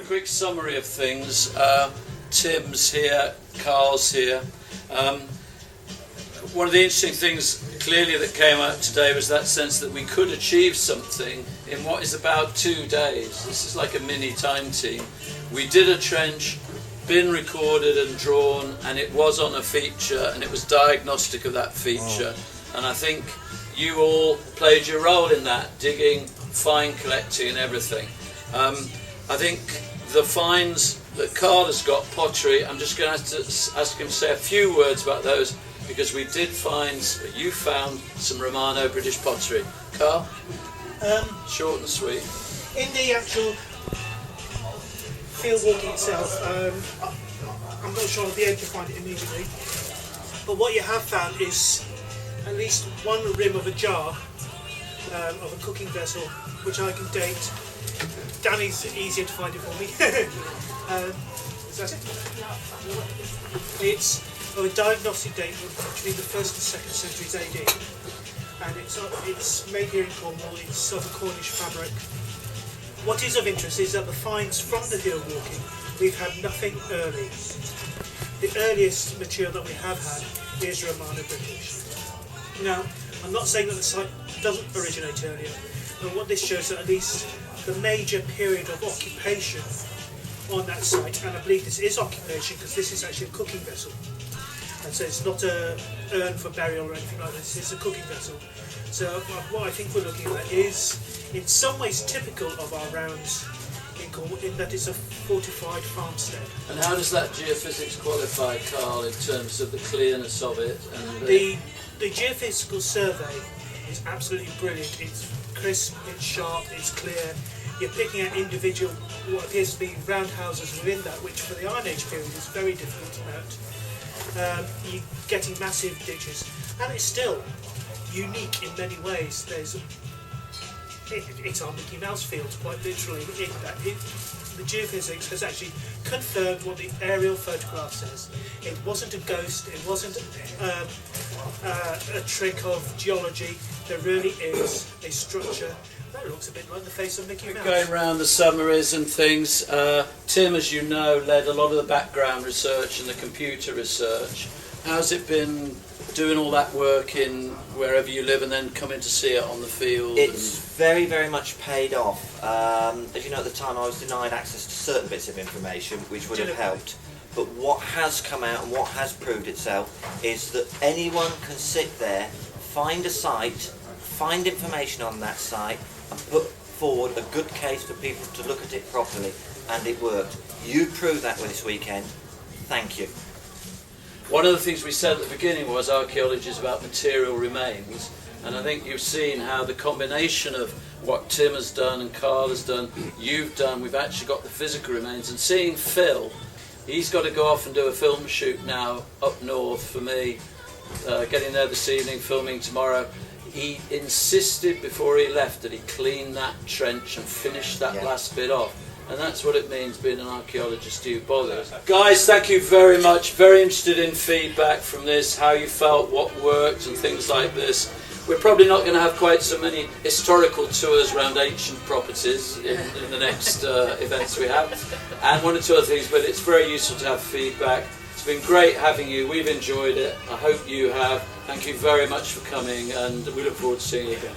quick summary of things. Tim's here, Carl's here. One of the interesting things clearly that came out today was that sense that we could achieve something in what is about 2 days. This is like a mini time team. We did a trench, been recorded and drawn, and it was on a feature, and it was diagnostic of that feature. And I think you all played your role in that, digging, fine collecting and everything. I think the finds that Carl has got, pottery, I'm just going to have to ask him to say a few words about those, because we did find, you found some Romano British pottery. Carl? Short and sweet. In the actual field walking itself, I'm not sure I'll be able to find it immediately, but what you have found is at least one rim of a jar of a cooking vessel, which I can date. Danny's easier to find it for me. Is that it? It's of a diagnostic date between the 1st and 2nd centuries AD, and it's made here in Cornwall. It's of a Cornish fabric. What is of interest is that the finds from the hill walking, we've had nothing early. The earliest material that we have had is Romano British. Now, I'm not saying that the site doesn't originate earlier, but what this shows that at least the major period of occupation on that site, and I believe this is occupation because this is actually a cooking vessel, and so it's not a urn for burial or anything like this, it's a cooking vessel. So what I think we're looking at is in some ways typical of our rounds in Cornwall, in that it's a fortified farmstead. And how does that geophysics qualify, Carl, in terms of the clearness of it? And the geophysical survey is absolutely brilliant. It's crisp, it's sharp, it's clear. You're picking out individual, what appears to be roundhouses within that, which for the Iron Age period is very difficult to note. You're getting massive ditches, and it's still unique in many ways. It's our Mickey Mouse field, quite literally, in that the geophysics has actually confirmed what the aerial photograph says. It wasn't a ghost, it wasn't a trick of geology. There really is a structure that looks a bit like the face of Mickey Mouse. Going around the summaries and things, Tim, as you know, led a lot of the background research and the computer research. How's it been doing all that work in wherever you live and then coming to see it on the field? It's very, very much paid off. As you know, at the time I was denied access to certain bits of information which would have helped. But what has come out and what has proved itself is that anyone can sit there, find a site, find information on that site and put forward a good case for people to look at it properly, and it worked. You proved that with this weekend. Thank you. One of the things we said at the beginning was archaeology is about material remains, and I think you've seen how the combination of what Tim has done and Carl has done, you've done, we've actually got the physical remains. And seeing Phil, he's got to go off and do a film shoot now up north for me, getting there this evening, filming tomorrow. He insisted before he left that he clean that trench and finish that last bit off. And that's what it means being an archaeologist. You bother. Guys, thank you very much. Very interested in feedback from this, how you felt, what worked and things like this. We're probably not going to have quite so many historical tours around ancient properties in the next events we have. And one or two other things, but it's very useful to have feedback. It's been great having you. We've enjoyed it. I hope you have. Thank you very much for coming, and we look forward to seeing you again.